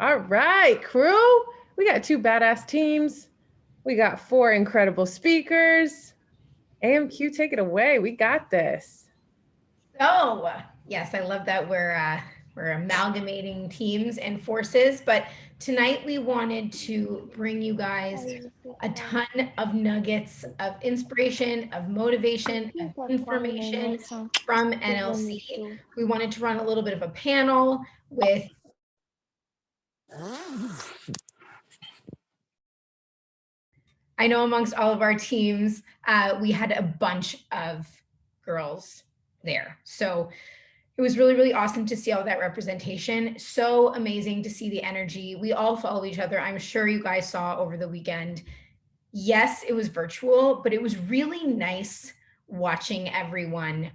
All right, crew. We got 2 badass teams. We got 4 incredible speakers. AMQ, take it away. We got this. So, yes, I love that we're amalgamating teams and forces, but tonight we wanted to bring you guys a ton of nuggets of inspiration, of motivation, of information from NLC. We wanted to run a little bit of a panel with I know amongst all of our teams, we had a bunch of girls there. So it was really, really awesome to see all that representation. So amazing to see the energy. We all follow each other. I'm sure you guys saw over the weekend. Yes, it was virtual, but it was really nice watching everyone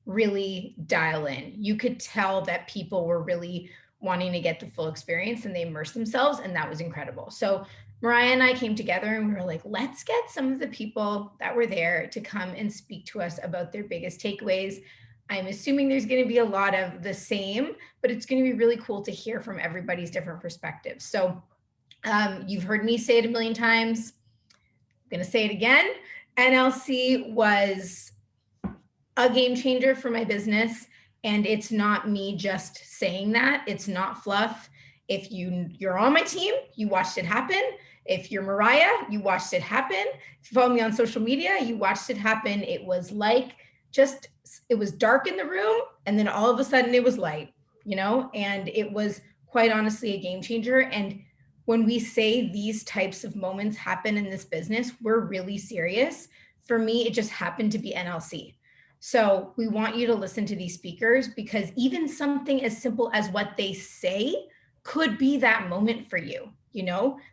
really dial in. You could tell that people were really wanting to get the full experience and they immersed themselves, and that was incredible. So Mariah and I came together and we were like, let's get some of the people that were there to come and speak to us about their biggest takeaways. I'm assuming there's going to be a lot of the same, but it's going to be really cool to hear from everybody's different perspectives. So you've heard me say it a million times. I'm going to say it again. NLC was a game changer for my business. And it's not me just saying that. It's not fluff. If you're on my team, you watched it happen. If you're Mariah, you watched it happen. If you follow me on social media, you watched it happen. It was like it was dark in the room and then all of a sudden it was light, and it was quite honestly a game changer. And when we say these types of moments happen in this business, we're really serious. For me, it just happened to be NLC. So we want you to listen to these speakers because even something as simple as what they say could be that moment for you.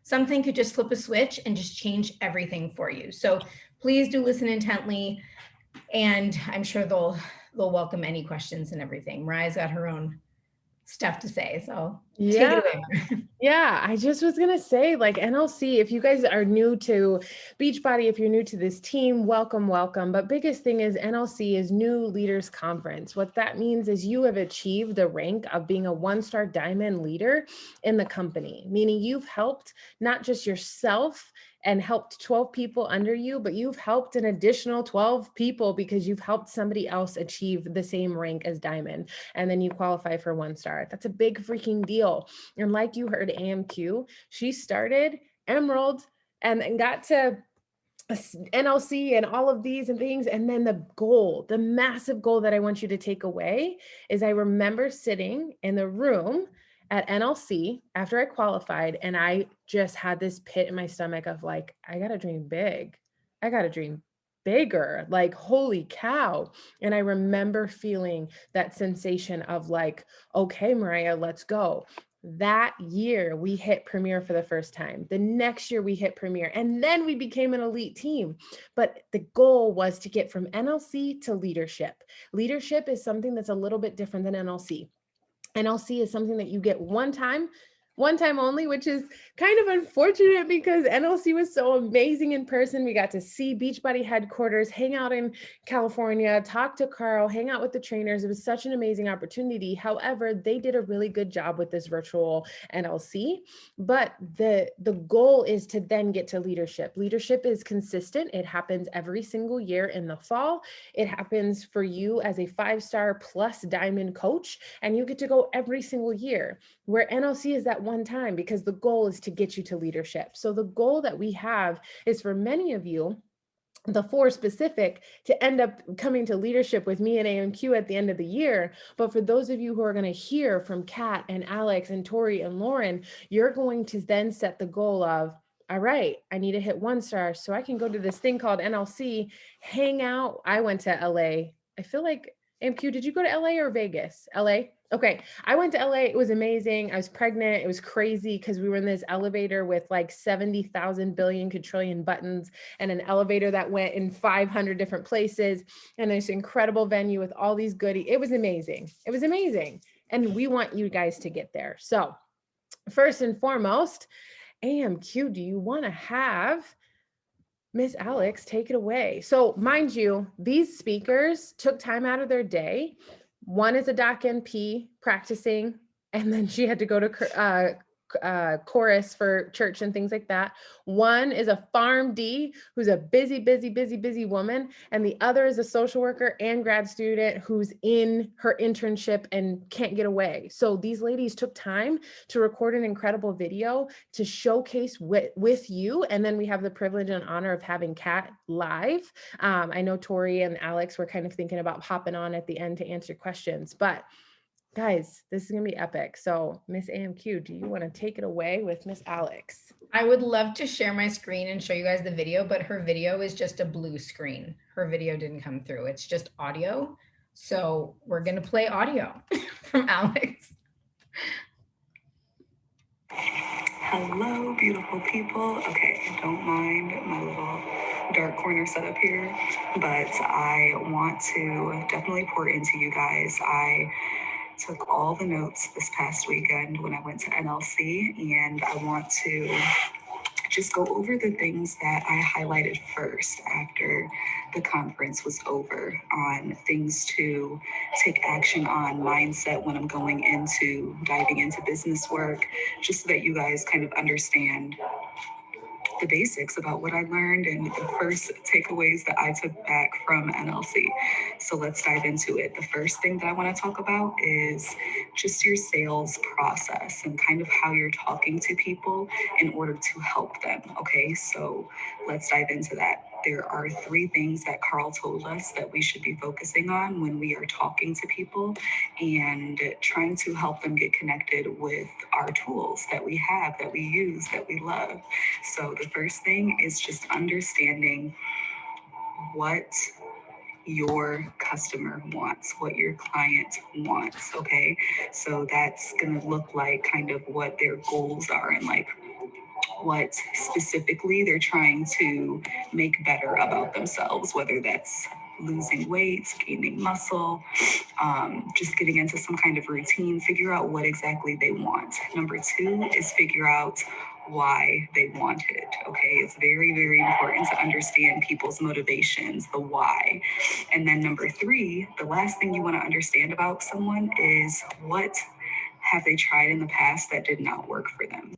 Something could just flip a switch and just change everything for you. So please do listen intently, and I'm sure they'll welcome any questions and everything. Mariah's got her own stuff to say, so take it away. Yeah, I just was going to say, like, NLC, if you guys are new to Beachbody, if you're new to this team, welcome, welcome. But biggest thing is NLC is New Leaders Conference. What that means is you have achieved the rank of being a 1-star diamond leader in the company, meaning you've helped not just yourself and helped 12 people under you, but you've helped an additional 12 people because you've helped somebody else achieve the same rank as diamond. And then you qualify for 1-star. That's a big freaking deal. And like you heard AMQ, she started Emerald and got to NLC and all of these and things. And then the massive goal that I want you to take away is I remember sitting in the room at NLC after I qualified, and I just had this pit in my stomach of like, I got to dream big. I got to dream bigger, like, holy cow. And I remember feeling that sensation of like, okay, Mariah, let's go. That year we hit Premier for the first time. The next year we hit Premier, and then we became an elite team. But the goal was to get from NLC to leadership. Leadership is something that's a little bit different than NLC. NLC is something that you get one time only, which is kind of unfortunate because NLC was so amazing in person. We got to see Beachbody headquarters, hang out in California, talk to Carl, hang out with the trainers. It was such an amazing opportunity. However, they did a really good job with this virtual NLC, but the goal is to then get to leadership. Leadership is consistent. It happens every single year in the fall. It happens for you as a 5-star plus diamond coach, and you get to go every single year, where NLC is that one time because the goal is to get you to leadership. So the goal that we have is for many of you, the 4 specific, to end up coming to leadership with me and AMQ at the end of the year. But for those of you who are going to hear from Kat and Alex and Tori and Lauren, you're going to then set the goal of, all right, I need to hit 1-star so I can go to this thing called NLC, hang out. I went to LA. I feel like, AMQ, did you go to LA or Vegas? LA? Okay, I went to LA. It was amazing. I was pregnant. It was crazy because we were in this elevator with like 70,000 billion quadrillion buttons and an elevator that went in 500 different places and this incredible venue with all these goodies. It was amazing. It was amazing. And we want you guys to get there. So first and foremost, AMQ, do you want to have Miss Alex take it away? So mind you, these speakers took time out of their day. One is a doc NP practicing, and then she had to go to chorus for church and things like that. One is a PharmD who's a busy woman, and the other is a social worker and grad student who's in her internship and can't get away. So these ladies took time to record an incredible video to showcase with you. And then we have the privilege and honor of having Kat live. I know Tori and Alex were kind of thinking about hopping on at the end to answer questions, but guys, this is going to be epic. So Miss AMQ, do you want to take it away with Miss Alex? I would love to share my screen and show you guys the video, but her video is just a blue screen. Her video didn't come through. It's just audio. So we're going to play audio from Alex. Hello, beautiful people. Okay, don't mind my little dark corner setup here, but I want to definitely pour into you guys. I took all the notes this past weekend when I went to NLC, and I want to just go over the things that I highlighted first after the conference was over, on things to take action on, mindset when I'm going into diving into business work, just so that you guys kind of understand the basics about what I learned and the first takeaways that I took back from NLC. So let's dive into it. The first thing that I want to talk about is just your sales process and kind of how you're talking to people in order to help them. Okay, so let's dive into that. There are 3 things that Carl told us that we should be focusing on when we are talking to people and trying to help them get connected with our tools that we have, that we use, that we love. So the first thing is just understanding what your customer wants, what your client wants, okay? So that's gonna look like kind of what their goals are and like what specifically they're trying to make better about themselves, whether that's losing weight, gaining muscle, just getting into some kind of routine. Figure out what exactly they want. Number 2 is figure out why they want it. Okay, it's very, very important to understand people's motivations, the why. And then number 3, the last thing you want to understand about someone is what have they tried in the past that did not work for them.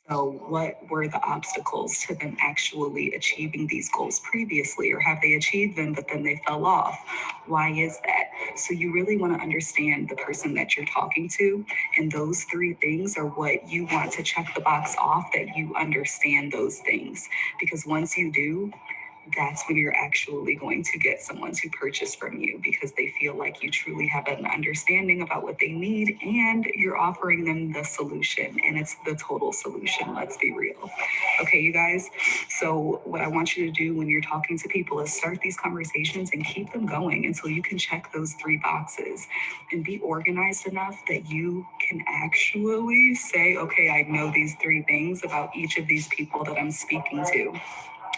So what were the obstacles to them actually achieving these goals previously, or have they achieved them, but then they fell off? Why is that? So you really want to understand the person that you're talking to. And those 3 things are what you want to check the box off, that you understand those things. Because once you do, that's when you're actually going to get someone to purchase from you, because they feel like you truly have an understanding about what they need and you're offering them the solution, and it's the total solution. Let's be real. Okay, you guys. So what I want you to do when you're talking to people is start these conversations and keep them going until you can check those 3 boxes, and be organized enough that you can actually say, okay, I know these 3 things about each of these people that I'm speaking to.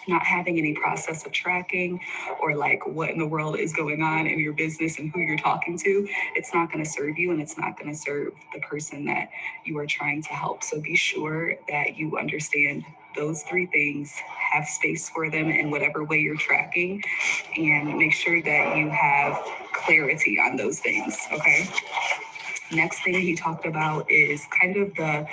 Not having any process of tracking or like what in the world is going on in your business and who you're talking to, it's not going to serve you, and it's not going to serve the person that you are trying to help. So be sure that you understand those 3 things, have space for them in whatever way you're tracking, and make sure that you have clarity on those things. Okay. Next thing he talked about is kind of the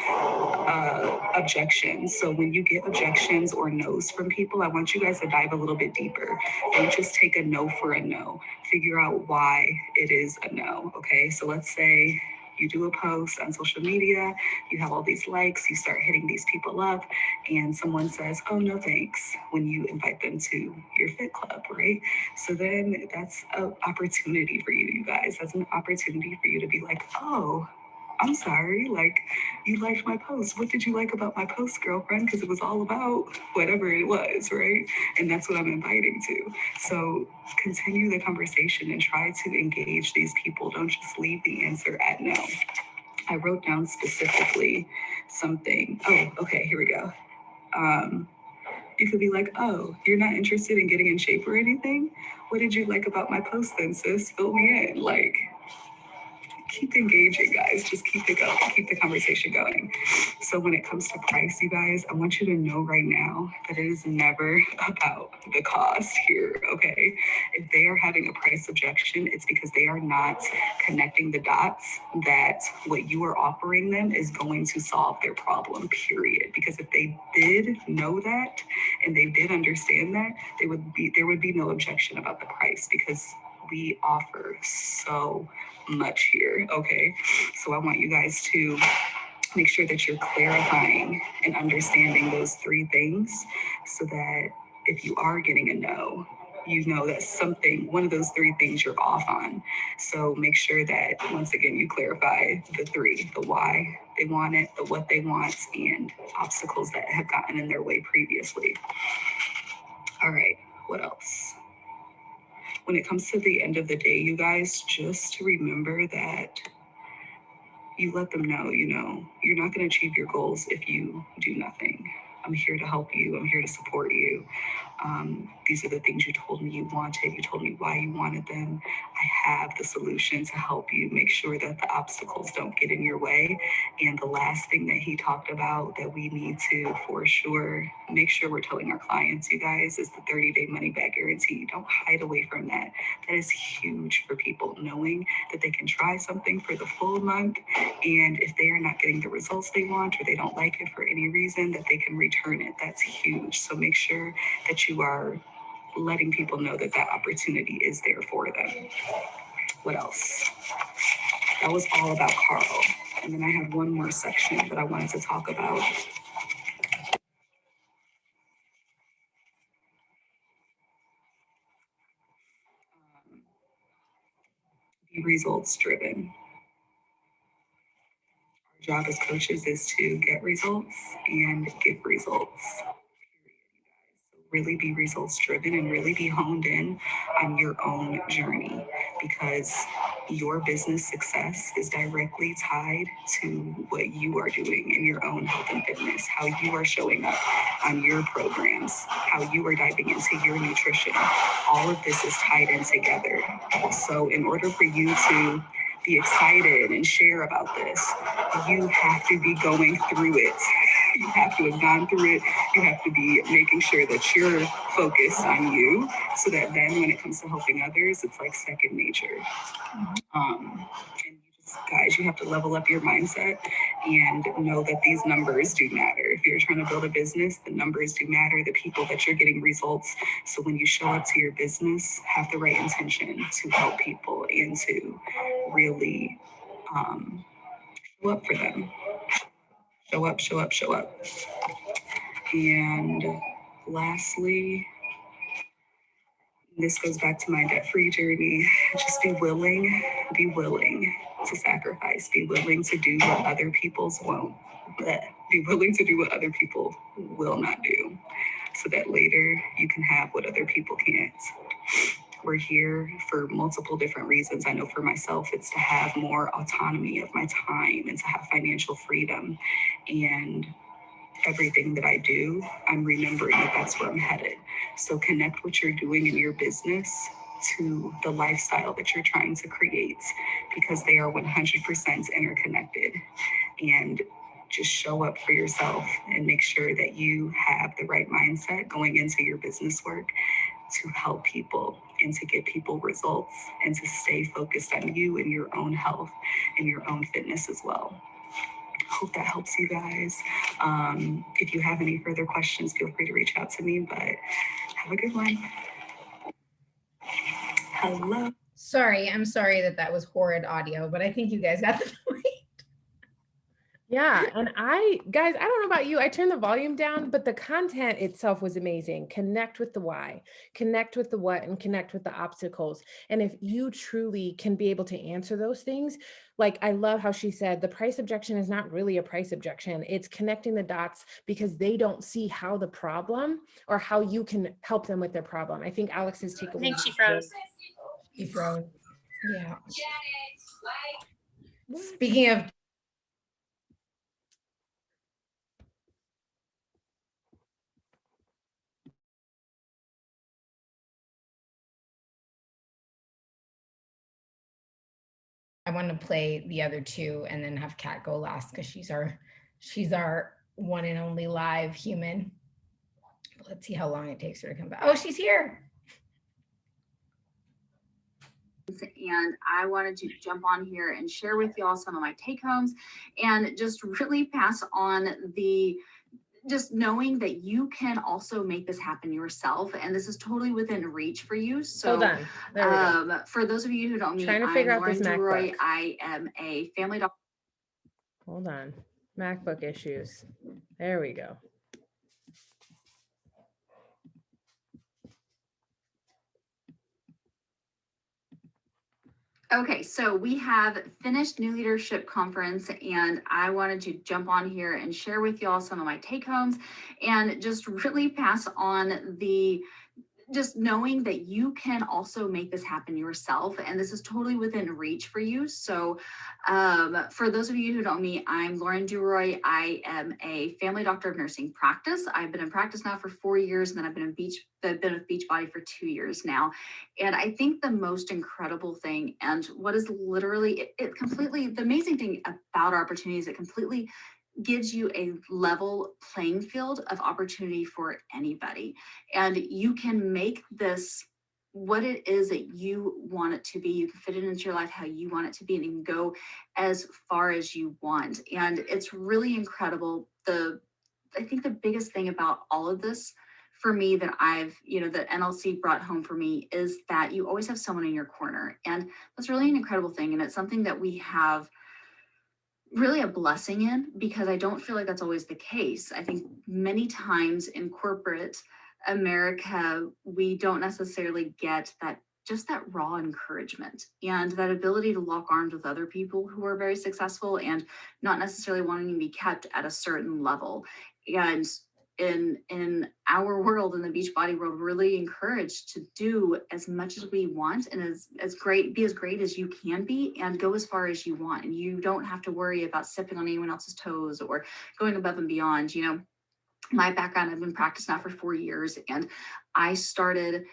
objections. So when you get objections or no's from people, I want you guys to dive a little bit deeper. Don't just take a no for a no. Figure out why it is a no. Okay, so let's say you do a post on social media, you have all these likes, you start hitting these people up, and someone says, oh, no thanks, when you invite them to your fit club, right? So then that's an opportunity for you guys. That's an opportunity for you to be like, oh, I'm sorry, like, you liked my post. What did you like about my post, girlfriend? Because it was all about whatever it was, right? And that's what I'm inviting to. So continue the conversation and try to engage these people. Don't just leave the answer at no. I wrote down specifically something. Oh, okay, here we go. You could be like, oh, you're not interested in getting in shape or anything? What did you like about my post then, sis? Fill me in. Like, keep engaging, guys. Just keep it going, keep the conversation going. So when it comes to price, you guys, I want you to know right now that it is never about the cost here, okay? If they are having a price objection, it's because they are not connecting the dots that what you are offering them is going to solve their problem, period. Because if they did know that and they did understand that, there would be no objection about the price, because we offer so much here, okay? So I want you guys to make sure that you're clarifying and understanding those three things, so that if you are getting a no, you know that one of those three things you're off on. So make sure that, once again, you clarify the three: the why they want it, the what they want, and obstacles that have gotten in their way previously. All right, what else? When it comes to the end of the day, you guys, just remember that you let them know, you're not going to achieve your goals if you do nothing. I'm here to help you. I'm here to support you. These are the things you told me you wanted. You told me why you wanted them. I have the solution to help you make sure that the obstacles don't get in your way. And the last thing that he talked about that we need to, for sure, make sure we're telling our clients, you guys, is the 30-day money-back guarantee. Don't hide away from that. That is huge for people, knowing that they can try something for the full month, and if they are not getting the results they want, or they don't like it for any reason, that they can return it. That's huge. So make sure that you are letting people know that that opportunity is there for them. What else? That was all about Carl. And then I had one more section that I wanted to talk about. Be results driven. Our job as coaches is to get results and give results. Really be results driven and really be honed in on your own journey, because your business success is directly tied to what you are doing in your own health and fitness, how you are showing up on your programs, how you are diving into your nutrition. All of this is tied in together. So in order for you to be excited and share about this, you have to be going through it. You have to have gone through it. You have to be making sure that you're focused on you, so that then when it comes to helping others, it's like second nature. And guys, you have to level up your mindset and know that these numbers do matter. If you're trying to build a business, the numbers do matter, the people that you're getting results. So when you show up to your business, have the right intention to help people and to really show up for them. Show up, show up, show up. And lastly, this goes back to my debt-free journey. Just be willing to sacrifice, be willing to do what other people's won't, be willing to do what other people will not do, so that later you can have what other people can't. We're here for multiple different reasons. I know for myself, it's to have more autonomy of my time and to have financial freedom. And everything that I do, I'm remembering that that's where I'm headed. So connect what you're doing in your business to the lifestyle that you're trying to create, because they are 100% interconnected. And just show up for yourself and make sure that you have the right mindset going into your business work to help people and to get people results, and to stay focused on you and your own health and your own fitness as well. Hope that helps you guys. If you have any further questions, feel free to reach out to me, but have a good one. Hello. I'm sorry that was horrid audio, but I think you guys got the point. Yeah. And guys, I don't know about you, I turned the volume down, but the content itself was amazing. Connect with the why, connect with the what, and connect with the obstacles. And if you truly can be able to answer those things, like I love how she said, the price objection is not really a price objection. It's connecting the dots because they don't see how the problem or how you can help them with their problem. I think Alex's takeaway. I think she froze. She froze. Yeah. Speaking of I want to play the other two and then have Kat go last because she's our one and only live human. Let's see how long it takes her to come back. Oh, she's here. And I wanted to jump on here and share with y'all some of my take homes and just really pass on just knowing that you can also make this happen yourself, and this is totally within reach for you. So Hold on. There we go. For those of you who don't know me, Trying to I'm figure out Lauren this Duroy. MacBook. I am a family doctor. Hold on. MacBook issues. There we go. Okay, so we have finished New Leadership Conference, and I wanted to jump on here and share with y'all some of my take homes and just really pass on just knowing that you can also make this happen yourself, and this is totally within reach for you. So for those of you who don't know me, I'm Lauren Duroy. I am a family doctor of nursing practice. I've been in practice now for 4 years, and then I've been with Beachbody for 2 years now. And I think the most incredible thing, and what is literally it completely, the amazing thing about our opportunities, it completely gives you a level playing field of opportunity for anybody. And you can make this what it is that you want it to be. You can fit it into your life how you want it to be, and you can go as far as you want. And it's really incredible. I think the biggest thing about all of this for me that that NLC brought home for me is that you always have someone in your corner. And that's really an incredible thing. And it's something that we have really a blessing in, because I don't feel like that's always the case. I think many times in corporate America, we don't necessarily get just that raw encouragement and that ability to lock arms with other people who are very successful and not necessarily wanting to be kept at a certain level. And in our world, in the Beachbody world, we're really encouraged to do as much as we want and be as great as you can be and go as far as you want. And you don't have to worry about stepping on anyone else's toes or going above and beyond. My background, I've been practicing now for 4 years, and I started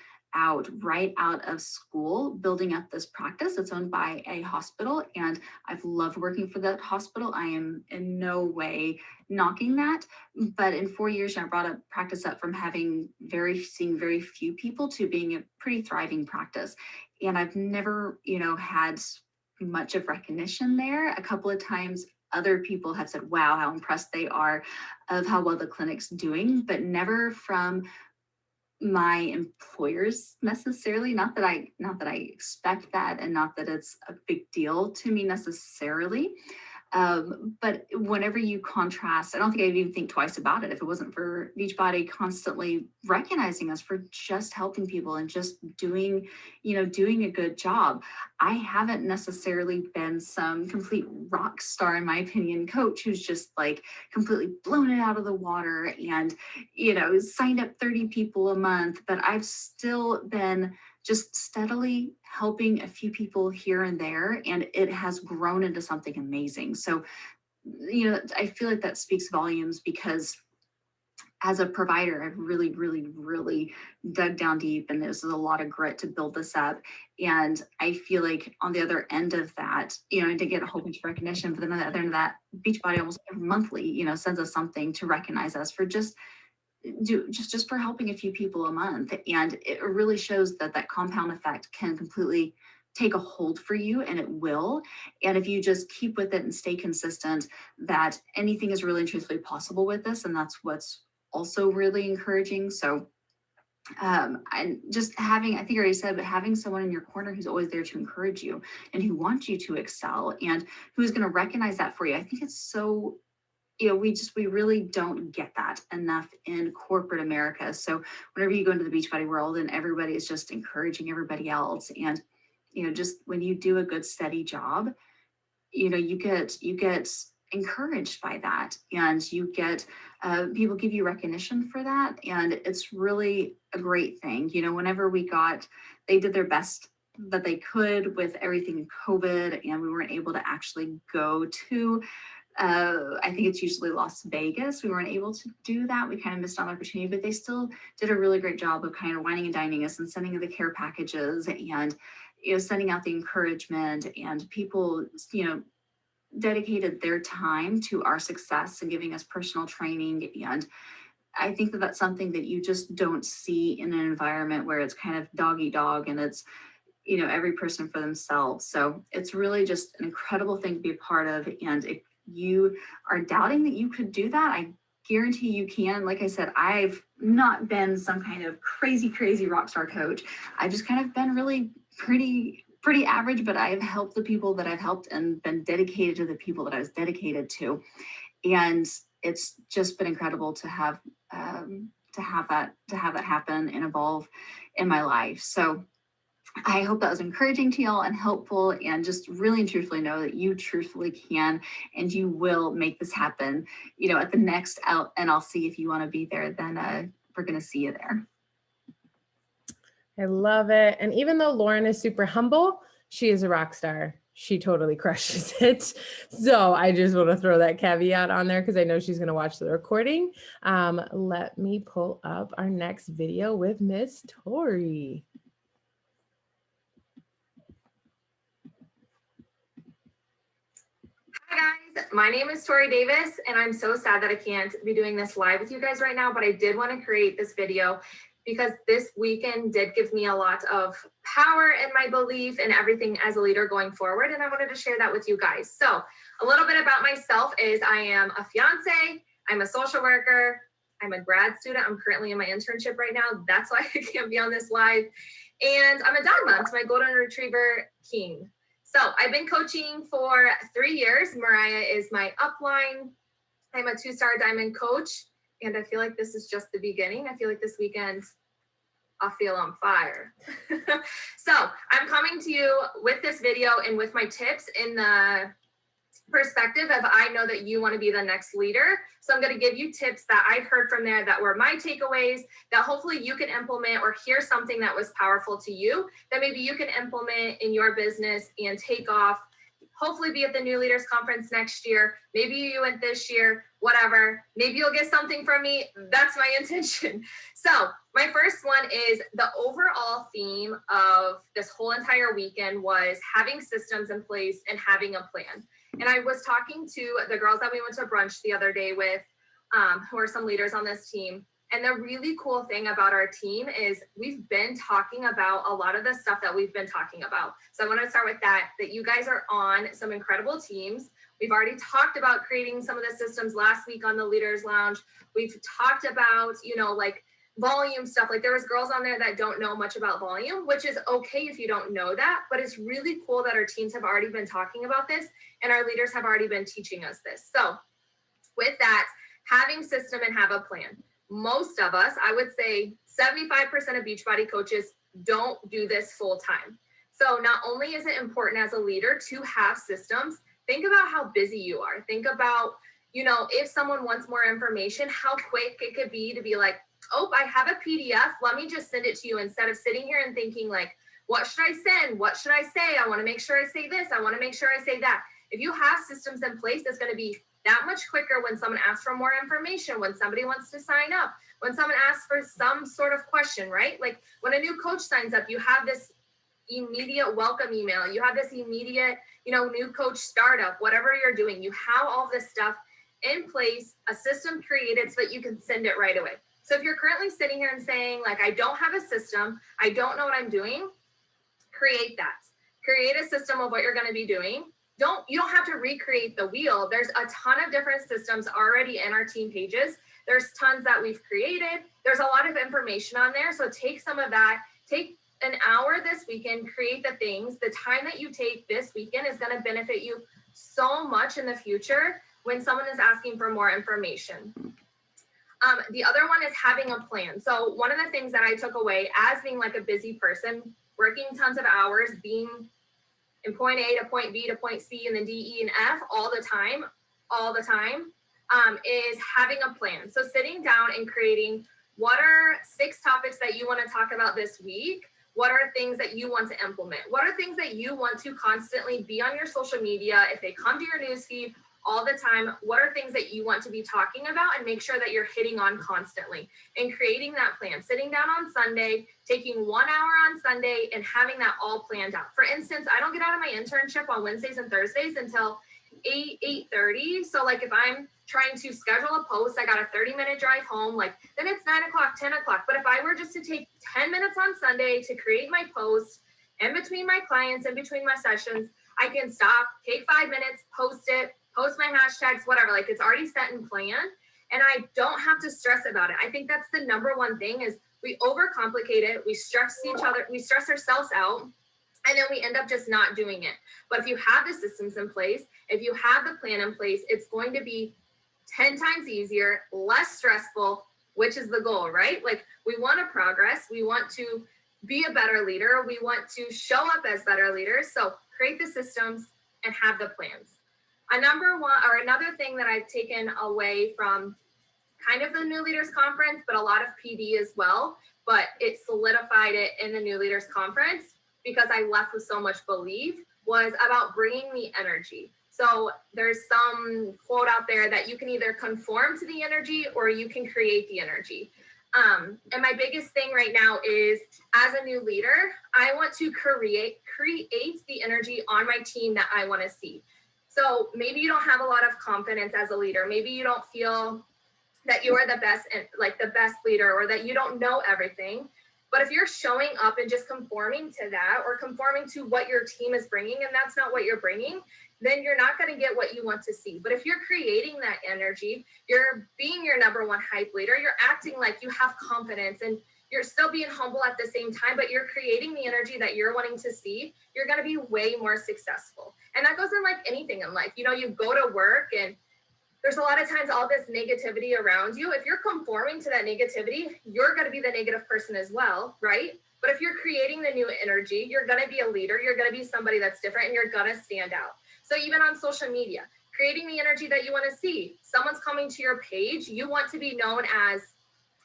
right out of school building up this practice. It's owned by a hospital, and I've loved working for that hospital. I am in no way knocking that, but in 4 years I brought a practice up from seeing very few people to being a pretty thriving practice. And I've never had much of recognition there. A couple of times other people have said, wow, how impressed they are of how well the clinic's doing, but never from my employers necessarily. Not that I expect that, and not that it's a big deal to me necessarily. But whenever you contrast, I don't think I'd even think twice about it if it wasn't for Beachbody constantly recognizing us for just helping people and just doing a good job. I haven't necessarily been some complete rock star, in my opinion, coach who's just like completely blown it out of the water and, signed up 30 people a month, but I've still been just steadily helping a few people here and there, and it has grown into something amazing. So, I feel like that speaks volumes, because as a provider, I've really, really, really dug down deep, and there's a lot of grit to build this up. And I feel like on the other end of that, I did get a whole bunch of recognition, but then on the other end of that, Beachbody almost monthly, sends us something to recognize us for just for helping a few people a month. And it really shows that compound effect can completely take a hold for you, and it will. And if you just keep with it and stay consistent, that anything is really and truthfully possible with this. And that's what's also really encouraging. So and just having, I think I already said, but having someone in your corner who's always there to encourage you and who wants you to excel and who's going to recognize that for you. I think it's so we really don't get that enough in corporate America. So whenever you go into the Beachbody world and everybody is just encouraging everybody else, and just when you do a good steady job, you get encouraged by that, and you get people give you recognition for that, and it's really a great thing. Whenever they did their best that they could with everything in COVID, and we weren't able to actually go to I think it's usually Las Vegas. We weren't able to do that. We kind of missed on the opportunity, but they still did a really great job of kind of wining and dining us and sending the care packages. And sending out the encouragement, and people, dedicated their time to our success and giving us personal training. And I think that that's something that you just don't see in an environment where it's kind of dog eat dog and it's, every person for themselves. So it's really just an incredible thing to be a part of. And if you are doubting that you could do that, I guarantee you can. Like I said, I've not been some kind of crazy rock star coach. I've just kind of been really pretty average, but I've helped the people that I've helped and been dedicated to the people that I was dedicated to. And it's just been incredible to have that happen and evolve in my life. So I hope that was encouraging to y'all and helpful, and just really and truthfully know that you truthfully can and you will make this happen. At the next NLC, if you want to be there, then we're going to see you there. I love it. And even though Lauren is super humble, she is a rock star. She totally crushes it. So I just want to throw that caveat on there because I know she's going to watch the recording. Let me pull up our next video with Miss Tori. Hi guys, my name is Tori Davis, and I'm so sad that I can't be doing this live with you guys right now, but I did want to create this video because this weekend did give me a lot of power in my belief and everything as a leader going forward, and I wanted to share that with you guys. So a little bit about myself is I am a fiance, I'm a social worker, I'm a grad student, I'm currently in my internship right now, that's why I can't be on this live, and I'm a dog mom to my golden retriever, King. So I've been coaching for 3 years. Mariah is my upline. I'm a 2-star diamond coach, and I feel like this is just the beginning. I feel like this weekend I'll feel on fire. So I'm coming to you with this video and with my tips in the perspective of I know that you want to be the next leader. So I'm going to give you tips that I heard from there that were my takeaways that hopefully you can implement, or hear something that was powerful to you that maybe you can implement in your business and take off. Hopefully be at the New Leaders Conference next year. Maybe you went this year, whatever. Maybe you'll get something from me. That's my intention. So my first one is the overall theme of this whole entire weekend was having systems in place and having a plan. And I was talking to the girls that we went to brunch the other day with, who are some leaders on this team. And the really cool thing about our team is we've been talking about a lot of the stuff that we've been talking about. So I want to start with that you guys are on some incredible teams. We've already talked about creating some of the systems last week on the Leaders Lounge. We've talked about, like volume stuff. Like there was girls on there that don't know much about volume, which is okay if you don't know that, but it's really cool that our teams have already been talking about this and our leaders have already been teaching us this. So with that, having system and have a plan. Most of us, I would say 75% of Beachbody coaches don't do this full time. So not only is it important as a leader to have systems, think about how busy you are. Think about, if someone wants more information, how quick it could be to be like, oh, I have a PDF. Let me just send it to you, instead of sitting here and thinking like, what should I send? What should I say? I want to make sure I say this. I want to make sure I say that. If you have systems in place, it's going to be that much quicker when someone asks for more information, when somebody wants to sign up, when someone asks for some sort of question, right? Like when a new coach signs up, you have this immediate welcome email. You have this immediate, new coach startup, whatever you're doing, you have all this stuff in place, a system created so that you can send it right away. So if you're currently sitting here and saying like, I don't have a system, I don't know what I'm doing, create that. Create a system of what you're going to be doing. You don't have to recreate the wheel. There's a ton of different systems already in our team pages. There's tons that we've created. There's a lot of information on there. So take some of that, take an hour this weekend, create the things. The time that you take this weekend is going to benefit you so much in the future when someone is asking for more information. The other one is having a plan. So one of the things that I took away as being like a busy person, working tons of hours, being in point A to point B to point C and then D, E, and F all the time, is having a plan. So sitting down and creating, what are 6 topics that you want to talk about this week? What are things that you want to implement? What are things that you want to constantly be on your social media? If they come to your newsfeed, all the time, what are things that you want to be talking about, and make sure that you're hitting on constantly and creating that plan, sitting down on Sunday, taking 1 hour on Sunday and having that all planned out. For instance, I don't get out of my internship on Wednesdays and Thursdays until 8:30. So like if I'm trying to schedule a post, I got a 30-minute drive home, like then it's 9 o'clock, 10 o'clock. But if I were just to take 10 minutes on Sunday to create my post in between my clients, in between my sessions, I can stop, take 5 minutes, post it, post my hashtags, whatever, like it's already set in plan. And I don't have to stress about it. I think that's the number one thing is we overcomplicate it. We stress each other, we stress ourselves out, and then we end up just not doing it. But if you have the systems in place, if you have the plan in place, it's going to be 10 times easier, less stressful, which is the goal, right? Like we want to progress. We want to be a better leader. We want to show up as better leaders. So create the systems and have the plans. Another thing that I've taken away from kind of the New Leaders Conference, but a lot of PD as well, but it solidified it in the New Leaders Conference because I left with so much belief, was about bringing the energy. So there's some quote out there that you can either conform to the energy or you can create the energy. And my biggest thing right now is, as a new leader, I want to create the energy on my team that I want to see. So maybe you don't have a lot of confidence as a leader. Maybe you don't feel that you are the best, like the best leader, or that you don't know everything. But if you're showing up and just conforming to that, or conforming to what your team is bringing, and that's not what you're bringing, then you're not going to get what you want to see. But if you're creating that energy, you're being your number one hype leader, you're acting like you have confidence, and you're still being humble at the same time, but you're creating the energy that you're wanting to see, you're going to be way more successful. And that goes in like anything in life. You know, you go to work and there's a lot of times all this negativity around you. If you're conforming to that negativity, you're going to be the negative person as well, right? But if you're creating the new energy, you're going to be a leader, you're going to be somebody that's different, and you're going to stand out. So even on social media, creating the energy that you want to see. Someone's coming to your page, you want to be known as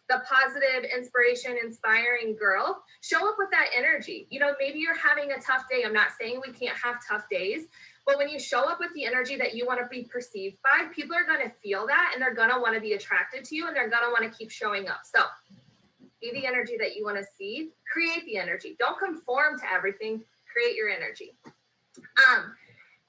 the positive, inspiration, inspiring girl. Show up with that energy. You know, maybe you're having a tough day. I'm not saying we can't have tough days, but when you show up with the energy that you want to be perceived by, people are going to feel that, and they're going to want to be attracted to you, and they're going to want to keep showing up. So be the energy that you want to see, create the energy. Don't conform to everything, create your energy.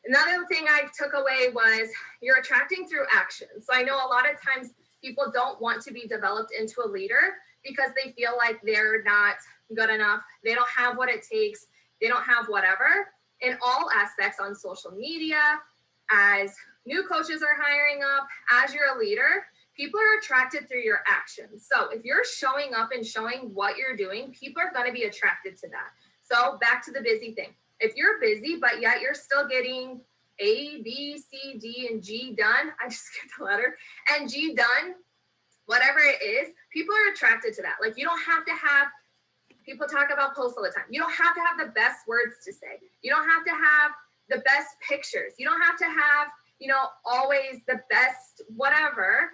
Another thing I took away was you're attracting through action. So I know a lot of times people don't want to be developed into a leader because they feel like they're not good enough. They don't have what it takes. They don't have whatever. In all aspects, on social media, as new coaches are hiring up, as you're a leader, people are attracted through your actions. So if you're showing up and showing what you're doing, people are going to be attracted to that. So back to the busy thing. If you're busy, but yet you're still getting A, B, C, D, and G done, I just skipped the letter, and G done, whatever it is, people are attracted to that. Like you don't have to have, people talk about posts all the time. You don't have to have the best words to say. You don't have to have the best pictures. You don't have to have, you know, always the best whatever,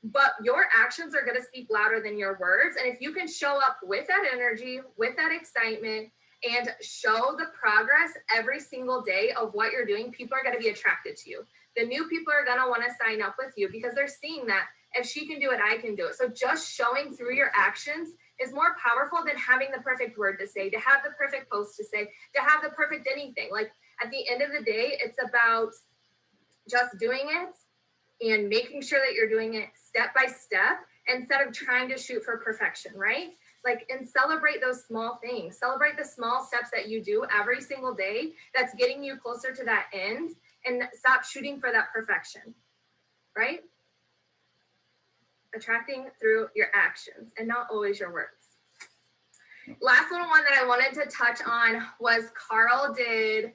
but your actions are going to speak louder than your words. And if you can show up with that energy, with that excitement, and show the progress every single day of what you're doing, people are going to be attracted to you. The new people are going to want to sign up with you because they're seeing that if she can do it, I can do it. So just showing through your actions is more powerful than having the perfect word to say, to have the perfect post to say, to have the perfect anything. Like at the end of the day, it's about just doing it and making sure that you're doing it step by step instead of trying to shoot for perfection, right? Like, and celebrate those small things. Celebrate the small steps that you do every single day that's getting you closer to that end, and stop shooting for that perfection, right? Attracting through your actions and not always your words. Last little one that I wanted to touch on was Carl did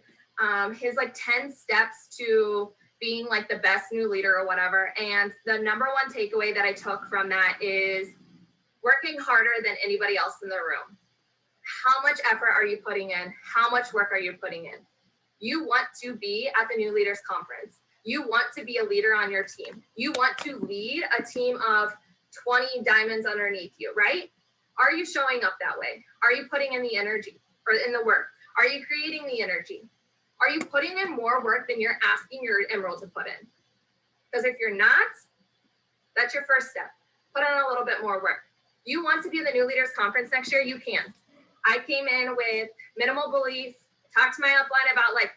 his like 10 steps to being like the best new leader or whatever. And the number one takeaway that I took from that is working harder than anybody else in the room. How much effort are you putting in? How much work are you putting in? You want to be at the New Leaders Conference. You want to be a leader on your team. You want to lead a team of 20 diamonds underneath you, right? Are you showing up that way? Are you putting in the energy or in the work? Are you creating the energy? Are you putting in more work than you're asking your emerald to put in? Because if you're not, that's your first step. Put in a little bit more work. You want to be in the New Leaders Conference next year, you can. I came in with minimal belief, talked to my upline about like,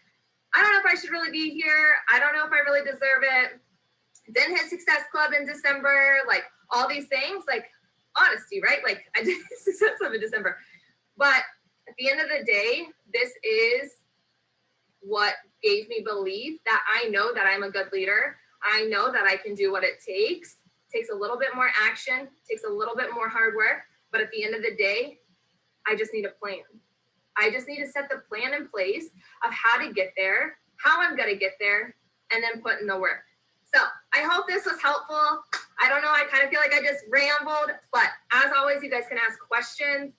I don't know if I should really be here. I don't know if I really deserve it. Didn't hit Success Club in December, like all these things, like honesty, right? Like I did Success Club in December. But at the end of the day, this is what gave me belief that I know that I'm a good leader. I know that I can do what it takes. It takes a little bit more action, takes a little bit more hard work. But at the end of the day, I just need a plan. I just need to set the plan in place of how to get there, how I'm going to get there, and then put in the work. So I hope this was helpful. I don't know, I kind of feel like I just rambled, but as always, you guys can ask questions.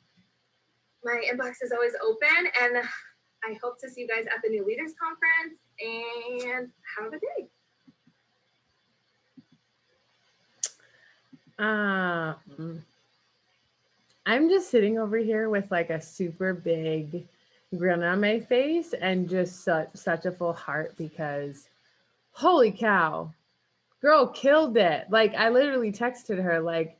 My inbox is always open, and I hope to see you guys at the New Leaders Conference, and have a good day. I'm just sitting over here with like a super big grin on my face and just such a full heart, because holy cow, girl killed it. Like I literally texted her like,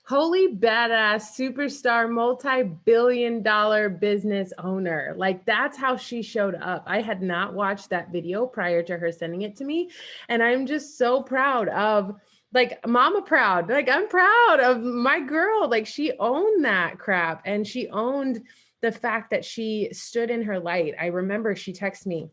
holy badass superstar multi-billion-dollar business owner. Like that's how she showed up. I had not watched that video prior to her sending it to me. And I'm just so proud of, like, mama proud. Like I'm proud of my girl. Like she owned that crap, and she owned the fact that she stood in her light. I remember she texted me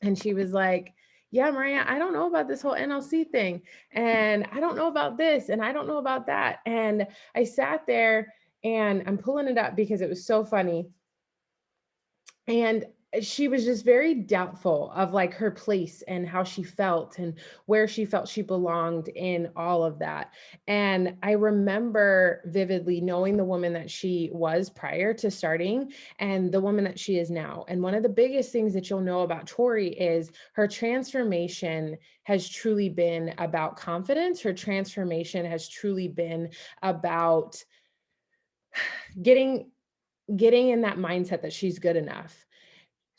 and she was like, yeah, Maria, I don't know about this whole NLC thing. And I don't know about this. And I don't know about that. And I sat there and I'm pulling it up because it was so funny. And she was just very doubtful of like her place and how she felt and where she felt she belonged in all of that. And I remember vividly knowing the woman that she was prior to starting and the woman that she is now. And one of the biggest things that you'll know about Tori is her transformation has truly been about confidence. Her transformation has truly been about getting in that mindset that she's good enough.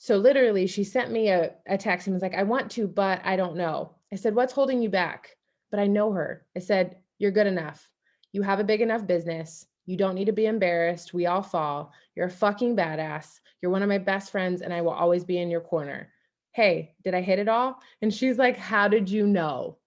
So literally she sent me a text and was like, I want to, but I don't know. I said, what's holding you back? But I know her. I said, you're good enough. You have a big enough business. You don't need to be embarrassed. We all fall. You're a fucking badass. You're one of my best friends and I will always be in your corner. Hey, did I hit it all? And she's like, how did you know?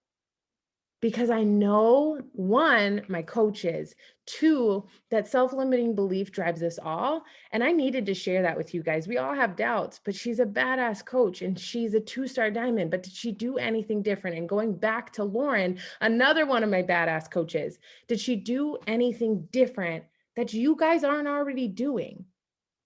Because I know, one, my coaches, two, that self-limiting belief drives us all. And I needed to share that with you guys. We all have doubts, but she's a badass coach and she's a 2-star diamond. But did she do anything different? And going back to Lauren, another one of my badass coaches, did she do anything different that you guys aren't already doing?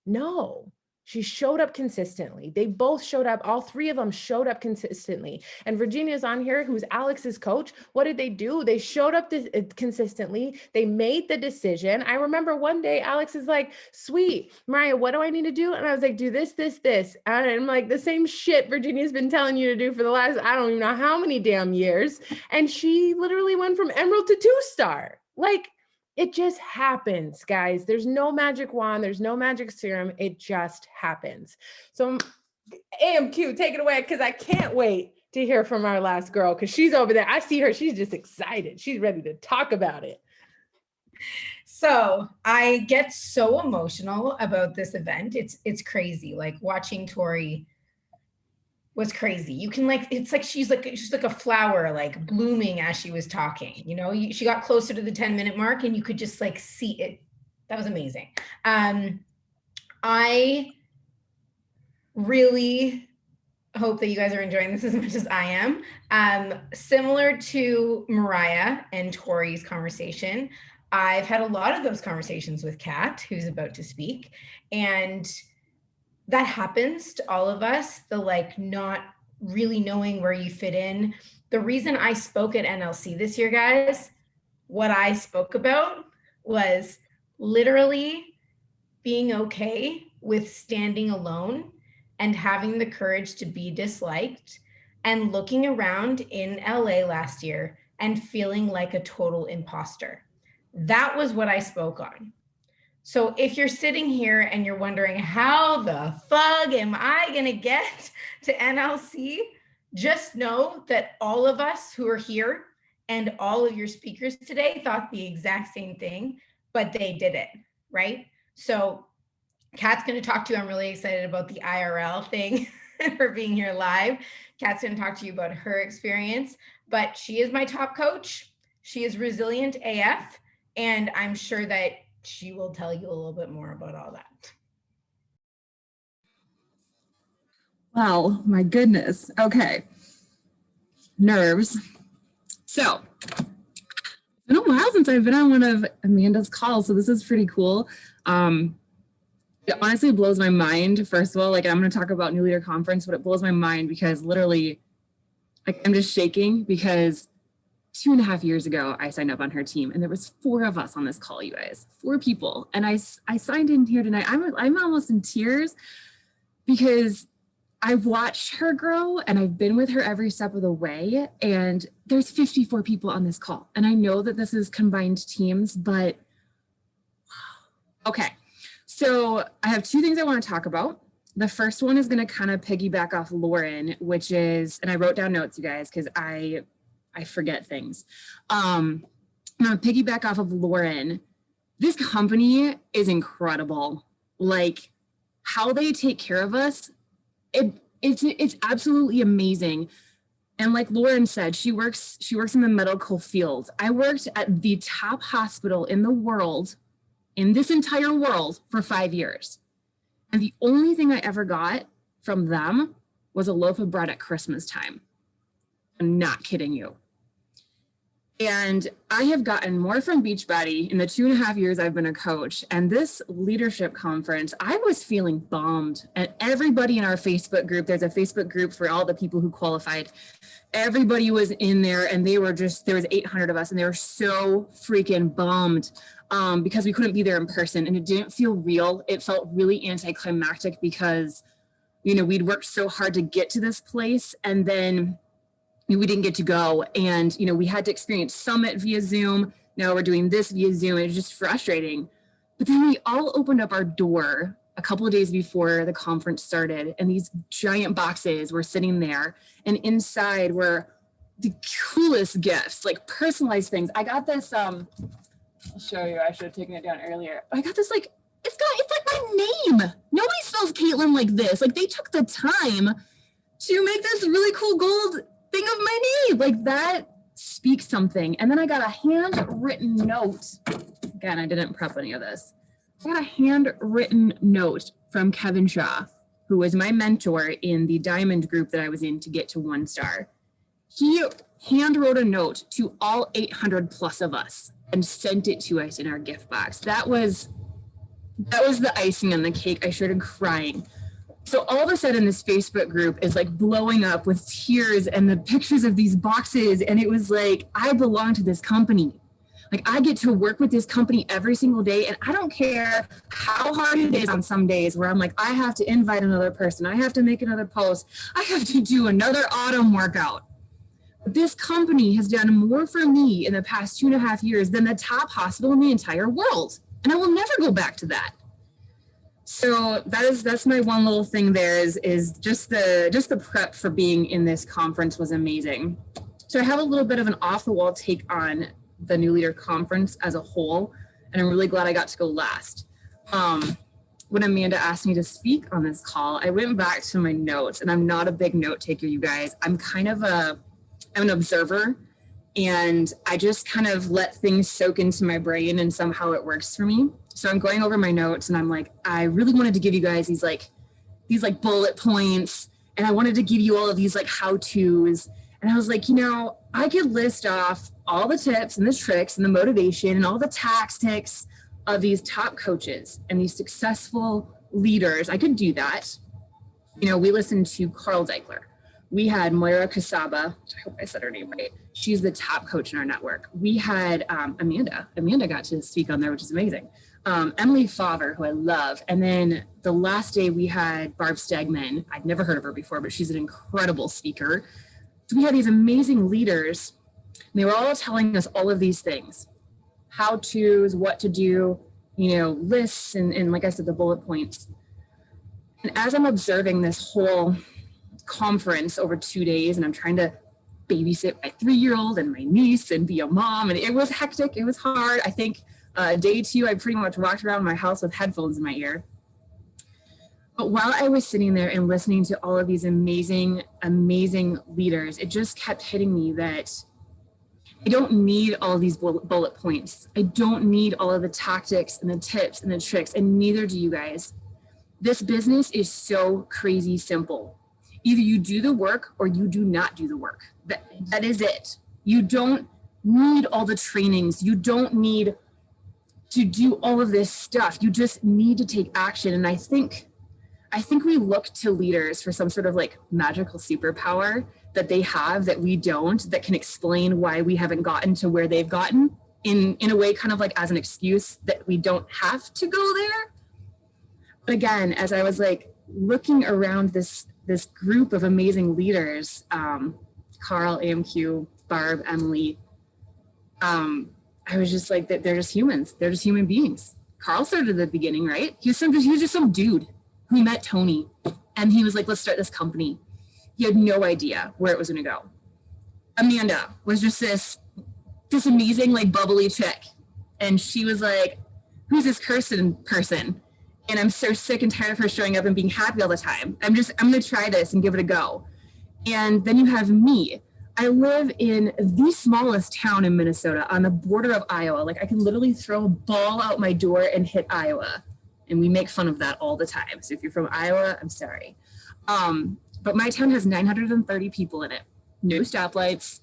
No. She showed up consistently. They both showed up. All three of them showed up consistently. And Virginia's on here, who's Alex's coach. What did they do? They showed up consistently. They made the decision. I remember one day Alex is like, sweet, Mariah, what do I need to do? And I was like, do this, this, this. And I'm like, the same shit Virginia's been telling you to do for the last, I don't even know how many damn years. And she literally went from Emerald to 2-star. Like, it just happens, guys. There's no magic wand. There's no magic serum. It just happens. So AMQ, take it away, because I can't wait to hear from our last girl, because she's over there. I see her. She's just excited. She's ready to talk about it. So I get so emotional about this event. It's crazy. Like watching Tori was crazy. You can like, it's like she's like a flower, like blooming as she was talking, you know. She got closer to the 10-minute mark and you could just like see it. That was amazing. I really hope that you guys are enjoying this as much as I am. Similar to Mariah and Tori's conversation, I've had a lot of those conversations with Kat, who's about to speak, and that happens to all of us, the like not really knowing where you fit in. The reason I spoke at NLC this year, guys, what I spoke about was literally being okay with standing alone and having the courage to be disliked and looking around in LA last year and feeling like a total imposter. That was what I spoke on. So if you're sitting here and you're wondering, how the fuck am I gonna get to NLC? just know that all of us who are here and all of your speakers today thought the exact same thing, but they did it, right? So Kat's going to talk to you. I'm really excited about the IRL thing for being here live. Kat's going to talk to you about her experience, but she is my top coach. She is resilient AF, and I'm sure that she will tell you a little bit more about all that. Wow, my goodness. Okay. Nerves. So, it's been a while since I've been on one of Amanda's calls, so this is pretty cool. It honestly blows my mind. First of all, like, I'm going to talk about New Leader Conference, but it blows my mind because literally, like, I'm just shaking because 2.5 years ago, I signed up on her team, and there was 4 of us on this call, you guys, 4 people. And I signed in here tonight. I'm almost in tears because I've watched her grow and I've been with her every step of the way. And there's 54 people on this call. And I know that this is combined teams, but okay. So I have 2 things I want to talk about. The first one is going to kind of piggyback off Lauren, which is, and I wrote down notes, you guys, because I forget things. I'm going to piggyback off of Lauren. This company is incredible. Like, how they take care of us, it's absolutely amazing. And like Lauren said, she works in the medical field. I worked at the top hospital in the world, in this entire world, for 5 years. And the only thing I ever got from them was a loaf of bread at Christmas time. I'm not kidding you. And I have gotten more from Beachbody in the 2.5 years I've been a coach. And this leadership conference, I was feeling bummed. And everybody in our Facebook group, there's a Facebook group for all the people who qualified. Everybody was in there, and there was 800 of us, and they were so freaking bummed because we couldn't be there in person, and it didn't feel real. It felt really anticlimactic because, you know, we'd worked so hard to get to this place, and then we didn't get to go. And, you know, we had to experience Summit via Zoom. Now we're doing this via Zoom. It was just frustrating. But then we all opened up our door a couple of days before the conference started, and these giant boxes were sitting there, and inside were the coolest gifts, like personalized things. I got this, I'll show you, I should have taken it down earlier. I got this, like, it's like my name. Nobody spells Caitlin like this. Like, they took the time to make this really cool gold thing of my name. Like, that speaks something. And then I got a handwritten note. Again, I didn't prep any of this. I got a handwritten note from Kevin Shaw, who was my mentor in the diamond group that I was in to get to 1 star. He hand wrote a note to all 800 plus of us and sent it to us in our gift box. That was the icing on the cake. I started crying. So all of a sudden, this Facebook group is like blowing up with tears and the pictures of these boxes. And it was like, I belong to this company. Like, I get to work with this company every single day. And I don't care how hard it is on some days where I'm like, I have to invite another person. I have to make another post. I have to do another autumn workout. This company has done more for me in the past 2.5 years than the top hospital in the entire world. And I will never go back to that. So that's my one little thing there is just the prep for being in this conference was amazing. So I have a little bit of an off the wall take on the New Leader Conference as a whole, and I'm really glad I got to go last. When Amanda asked me to speak on this call, I went back to my notes, and I'm not a big note taker, you guys. I'm an observer, and I just kind of let things soak into my brain, and somehow it works for me. So I'm going over my notes, and I'm like, I really wanted to give you guys these bullet points, and I wanted to give you all of these like how-tos. And I was like, you know, I could list off all the tips and the tricks and the motivation and all the tactics of these top coaches and these successful leaders. I could do that. You know, we listened to Carl Deichler. We had Moira Casaba. I hope I said her name right. She's the top coach in our network. We had Amanda. Amanda got to speak on there, which is amazing. Emily Favre, who I love. And then the last day we had Barb Stegman. I'd never heard of her before, but she's an incredible speaker. So we had these amazing leaders, and they were all telling us all of these things, how-tos, what to do, you know, lists, and like I said, the bullet points. And as I'm observing this whole conference over 2 days, and I'm trying to babysit my 3-year-old and my niece and be a mom. And it was hectic. It was hard. I think day 2, I pretty much walked around my house with headphones in my ear. But while I was sitting there and listening to all of these amazing, amazing leaders, it just kept hitting me that I don't need all of these bullet points. I don't need all of the tactics and the tips and the tricks, and neither do you guys. This business is so crazy simple. Either you do the work or you do not do the work. That is it. You don't need all the trainings. You don't need to do all of this stuff. You just need to take action. And I think we look to leaders for some sort of like magical superpower that they have that we don't, that can explain why we haven't gotten to where they've gotten in a way, kind of like as an excuse that we don't have to go there. But again, as I was like looking around this group of amazing leaders, Carl, AMQ, Barb, Emily, I was just like, they're just humans. They're just human beings. Carl started at the beginning, right? He was just some dude who met Tony, and he was like, let's start this company. He had no idea where it was going to go. Amanda was just this amazing, like, bubbly chick. And she was like, who's this person? And I'm so sick and tired of her showing up and being happy all the time. I'm going to try this and give it a go. And then you have me. I live in the smallest town in Minnesota on the border of Iowa. Like, I can literally throw a ball out my door and hit Iowa. And we make fun of that all the time. So if you're from Iowa, I'm sorry. But my town has 930 people in it, no stoplights.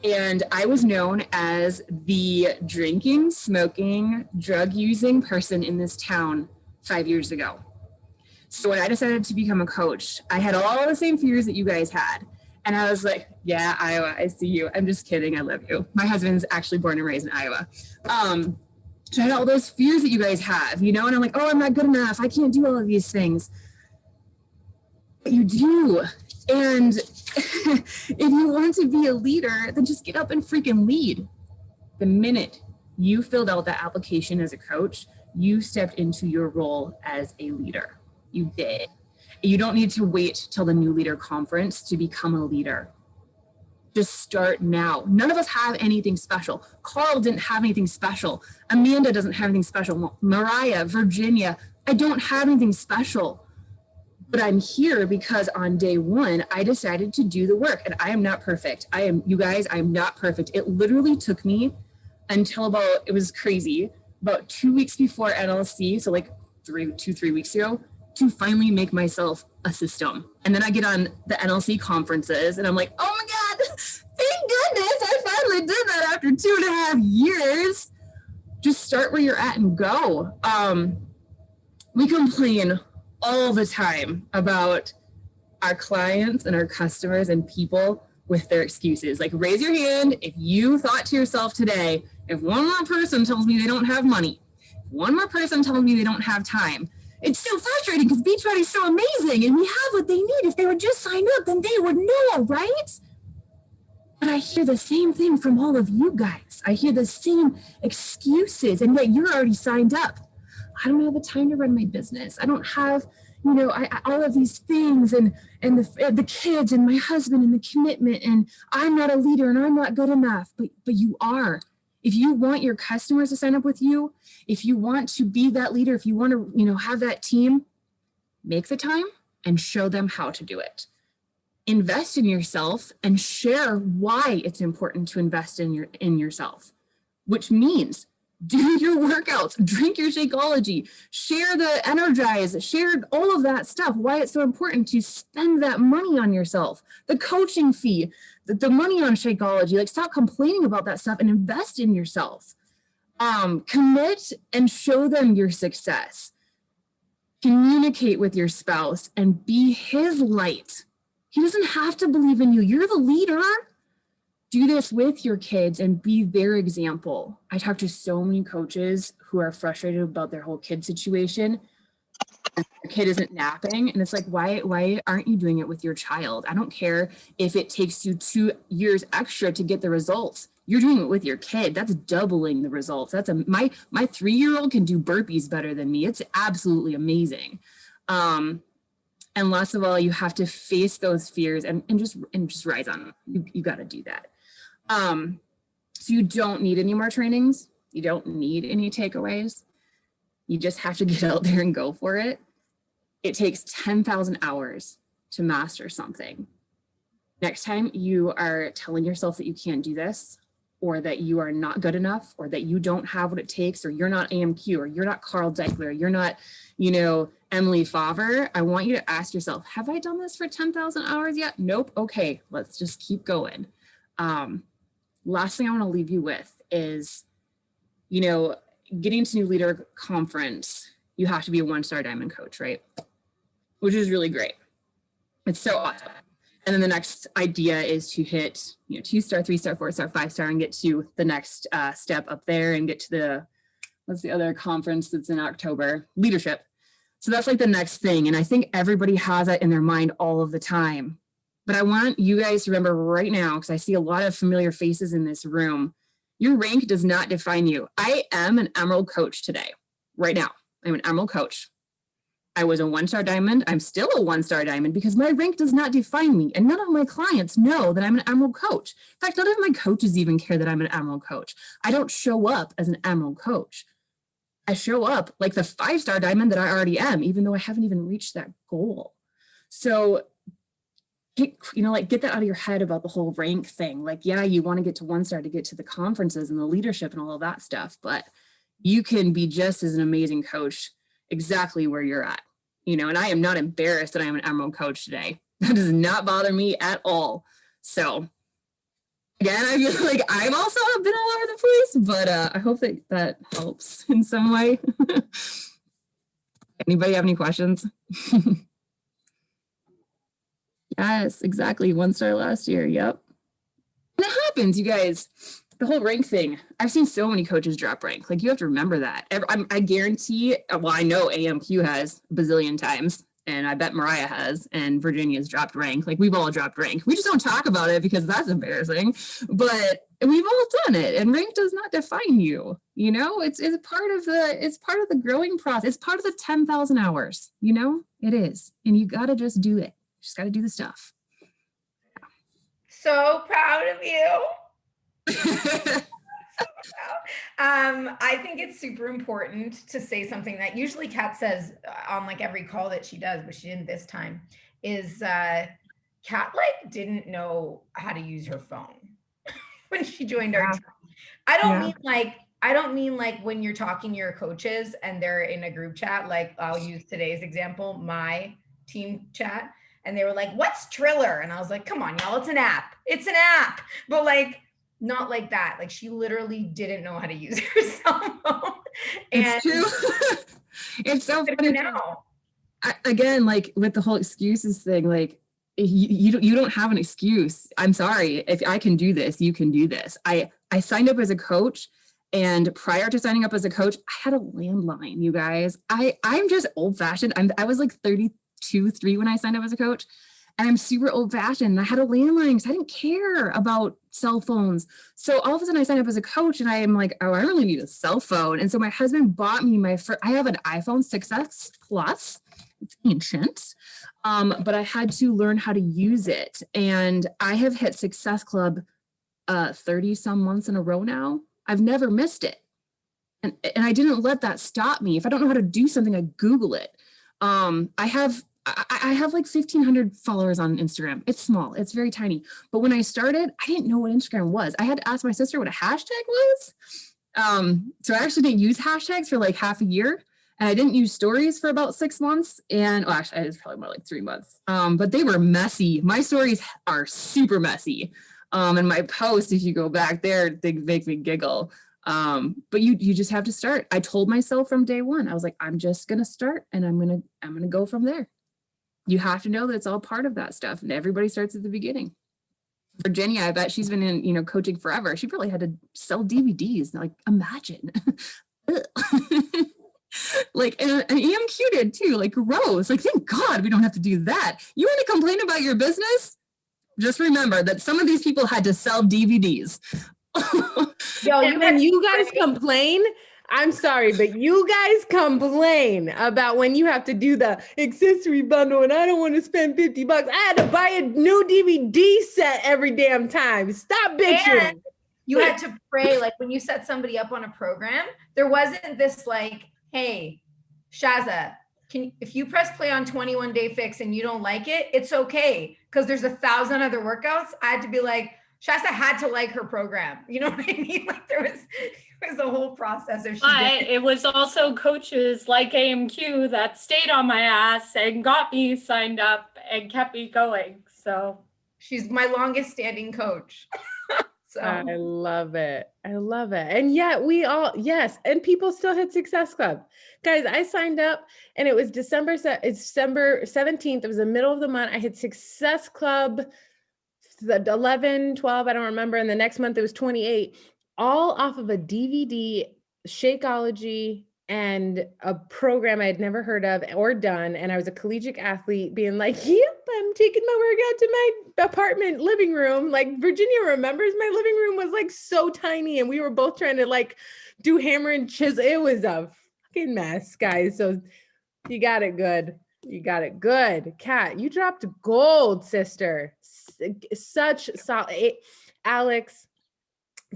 And I was known as the drinking, smoking, drug using person in this town 5 years ago. So when I decided to become a coach, I had all the same fears that you guys had. And I was like, yeah, Iowa, I see you. I'm just kidding. I love you. My husband's actually born and raised in Iowa. So I had all those fears that you guys have, and I'm like, oh, I'm not good enough. I can't do all of these things. But you do. And if you want to be a leader, then just get up and freaking lead. The minute you filled out that application as a coach, you stepped into your role as a leader. You did. You don't need to wait till the New Leader Conference to become a leader. Just start now. None of us have anything special. Carl didn't have anything special. Amanda doesn't have anything special. Mariah, Virginia, I don't have anything special. But I'm here because on day 1, I decided to do the work, and I am not perfect. You guys, I am not perfect. It literally took me until it was crazy, about 2 weeks before NLC, so like 3 weeks ago, to finally make myself a system. And then I get on the NLC conferences and I'm like, oh my God, thank goodness I finally did that after 2.5 years. Just start where you're at and go. We complain all the time about our clients and our customers and people with their excuses. Like, raise your hand if you thought to yourself today, if one more person tells me they don't have money, if one more person tells me they don't have time, it's so frustrating because Beachbody is so amazing and we have what they need. If they would just sign up, then they would know, right? But I hear the same thing from all of you guys. I hear the same excuses, and yet you're already signed up. I don't have the time to run my business. I don't have, all of these things and the kids and my husband and the commitment, and I'm not a leader and I'm not good enough. But you are. If you want your customers to sign up with you, if you want to be that leader, if you want to, have that team, make the time and show them how to do it. Invest in yourself and share why it's important to invest in yourself, which means do your workouts, drink your Shakeology, share the Energize, share all of that stuff, why it's so important to spend that money on yourself, the coaching fee, the money on Shakeology. Like, stop complaining about that stuff and invest in yourself. Commit and show them your success. Communicate with your spouse and be his light. He doesn't have to believe in you. You're the leader. Do this with your kids and be their example. I talk to so many coaches who are frustrated about their whole kid situation. Their kid isn't napping, and it's like, why aren't you doing it with your child? I don't care if it takes you 2 years extra to get the results. You're doing it with your kid. That's doubling the results. My 3-year-old can do burpees better than me. It's absolutely amazing. And last of all, you have to face those fears and just rise on them. You got to do that. So you don't need any more trainings. You don't need any takeaways. You just have to get out there and go for it. It takes 10,000 hours to master something. Next time you are telling yourself that you can't do this, or that you are not good enough, or that you don't have what it takes, or you're not AMQ, or you're not Carl Deichler, you're not, Emily Favre, I want you to ask yourself, have I done this for 10,000 hours yet? Nope. Okay, let's just keep going. Last thing I want to leave you with is, getting to New Leader Conference, you have to be a 1-star diamond coach, right? Which is really great. It's so awesome. And then the next idea is to hit, 2-star, 3-star, 4-star, 5-star, and get to the next step up there and get to what's the other conference that's in October? Leadership. So that's like the next thing. And I think everybody has that in their mind all of the time. But I want you guys to remember right now, because I see a lot of familiar faces in this room, your rank does not define you. I am an Emerald coach today, right now. I'm an Emerald coach. I was a 1-star diamond. I'm still a 1-star diamond because my rank does not define me. And none of my clients know that I'm an Emerald coach. In fact, none of my coaches even care that I'm an Emerald coach. I don't show up as an Emerald coach. I show up like the 5-star diamond that I already am, even though I haven't even reached that goal. So, get that out of your head about the whole rank thing. Like, yeah, you want to get to 1-star to get to the conferences and the leadership and all of that stuff, but you can be just as an amazing coach exactly where you're at, and I am not embarrassed that I am an Emerald coach today. That does not bother me at all. So again, I feel like I've also been all over the place, but I hope that helps in some way. Anybody have any questions? Yes, exactly. 1-star last year. Yep. And it happens, you guys. The whole rank thing. I've seen so many coaches drop rank. Like, you have to remember that. I guarantee, well, I know AMQ has a bazillion times, and I bet Mariah has, and Virginia's dropped rank. Like, we've all dropped rank. We just don't talk about it because that's embarrassing, but we've all done it, and rank does not define you. It's part of the growing process. It's part of the 10,000 hours, it is. And you got to just do it. You just got to do the stuff. So proud of you. I think it's super important to say something that usually Kat says on like every call that she does, but she didn't this time, is Kat didn't know how to use her phone when she joined our team. I don't mean like when you're talking to your coaches and they're in a group chat, like I'll use today's example, my team chat, and they were like, "What's Triller?" And I was like, "Come on, y'all, it's an app. It's an app." But not like that. Like, she literally didn't know how to use her cell phone. It's true. It's so funny now. Again, like with the whole excuses thing, like you don't have an excuse. I'm sorry. If I can do this, you can do this. I signed up as a coach, and prior to signing up as a coach, I had a landline, you guys. I'm just old fashioned. I was like 32, 3 when I signed up as a coach. And I'm super old fashioned. I had a landline because I didn't care about cell phones. So all of a sudden I signed up as a coach and I am like, oh, I really need a cell phone. And so my husband bought me I have an iPhone 6S Plus. It's ancient, but I had to learn how to use it. And I have hit Success Club 30 some months in a row now. I've never missed it. And I didn't let that stop me. If I don't know how to do something, I Google it. I have like 1,500 followers on Instagram. It's small. It's very tiny. But when I started, I didn't know what Instagram was. I had to ask my sister what a hashtag was. So I actually didn't use hashtags for like half a year. And I didn't use stories for about 6 months. And actually, it was probably more like 3 months. But they were messy. My stories are super messy. And my posts, if you go back there, they make me giggle. But you just have to start. I told myself from day one, I was like, I'm just going to start and I'm going to go from there. You have to know that it's all part of that stuff, and everybody starts at the beginning. Virginia, I bet she's been in, coaching forever. She probably had to sell DVDs. Like, imagine. Like, and EMQ did too. Like, gross. Like, thank God we don't have to do that. You want to complain about your business? Just remember that some of these people had to sell DVDs. Yo, when you guys complain, I'm sorry, but you guys complain about when you have to do the accessory bundle and I don't want to spend $50. I had to buy a new DVD set every damn time. Stop bitching. And you had to pray, like when you set somebody up on a program, there wasn't this like, hey, Shaza, if you press play on 21 Day Fix and you don't like it, it's okay. Because there's 1,000 other workouts. I had to be like, Shasta had to like her program. You know what I mean? Like it was a whole process. If she did. It was also coaches like AMQ that stayed on my ass and got me signed up and kept me going. So she's my longest standing coach. So I love it. I love it. And yet yes. And people still hit Success Club. Guys, I signed up and it was December 17th. It was the middle of the month. I hit Success Club, the 11, 12, I don't remember. And the next month it was 28, all off of a DVD, Shakeology, and a program I had never heard of or done. And I was a collegiate athlete being like, yep, I'm taking my workout to my apartment living room. Like Virginia remembers my living room was like so tiny and we were both trying to like do hammer and chisel. It was a fucking mess, guys. So you got it good. You got it good. Kat, you dropped gold, sister. Such solid. Alex,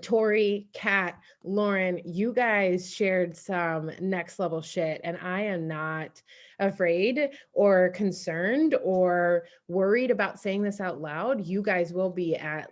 Tori, Kat, Lauren, you guys shared some next level shit, and I am not afraid or concerned or worried about saying this out loud. You guys will be at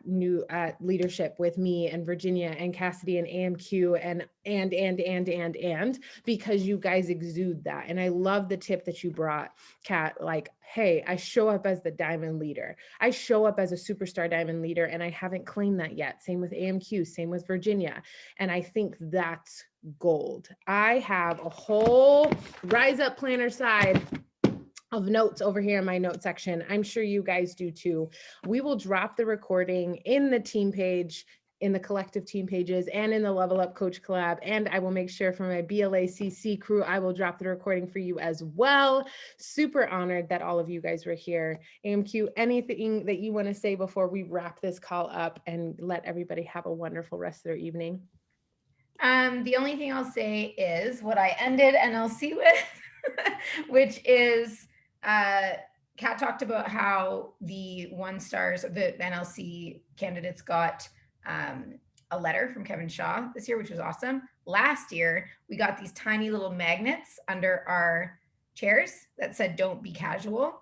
leadership with me and Virginia and Cassidy and AMQ and because you guys exude that. And I love the tip that you brought, Kat, like, hey, I show up as the diamond leader. I show up as a superstar diamond leader, and I haven't claimed that yet. Same with AMQ, same with Virginia. And I think that's gold. I have a whole Rise Up Planner side of notes over here in my note section. I'm sure you guys do too. We will drop the recording in the team page, in the collective team pages, and in the Level Up Coach Collab. And I will make sure for my BLACC crew, I will drop the recording for you as well. Super honored that all of you guys were here. AMQ, anything that you want to say before we wrap this call up and let everybody have a wonderful rest of their evening? The only thing I'll say is what I ended NLC with, which is Kat talked about how the 1-stars, the NLC candidates got a letter from Kevin Shaw this year, which was awesome. Last year, we got these tiny little magnets under our chairs that said, "Don't be casual."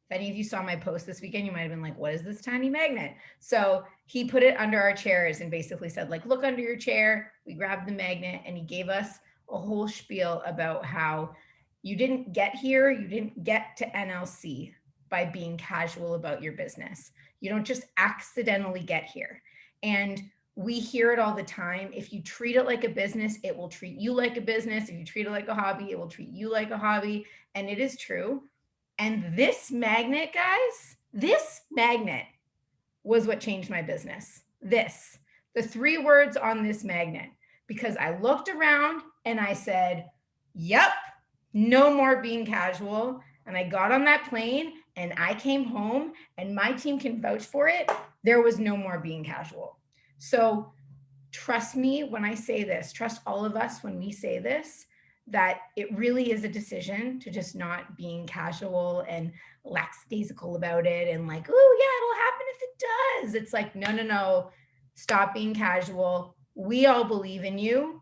If any of you saw my post this weekend, you might have been like, what is this tiny magnet? So he put it under our chairs and basically said, like, look under your chair. We grabbed the magnet and he gave us a whole spiel about how you didn't get here. You didn't get to NLC by being casual about your business. You don't just accidentally get here. And we hear it all the time. If you treat it like a business, it will treat you like a business. If you treat it like a hobby, it will treat you like a hobby. And it is true. And this magnet, guys, this magnet was what changed my business. The 3 words on this magnet, because I looked around and I said, yep, no more being casual. And I got on that plane and I came home, and my team can vouch for it. There was no more being casual. So trust me when I say this, trust all of us when we say this, that it really is a decision to just not being casual and lackadaisical about it and like, oh yeah, it'll happen if it does. It's like, no, stop being casual. We all believe in you.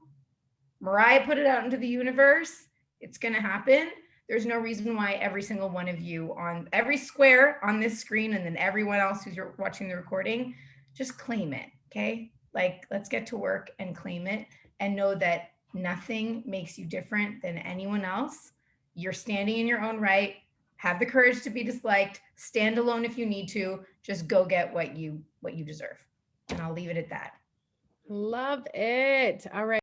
Mariah put it out into the universe. It's gonna happen. There's no reason why every single one of you on every square on this screen, and then everyone else who's watching the recording, just claim it, okay? Like, let's get to work and claim it and know that nothing makes you different than anyone else. You're standing in your own right. Have the courage to be disliked. Stand alone if you need to. Just go get what you deserve. And I'll leave it at that. Love it. All right.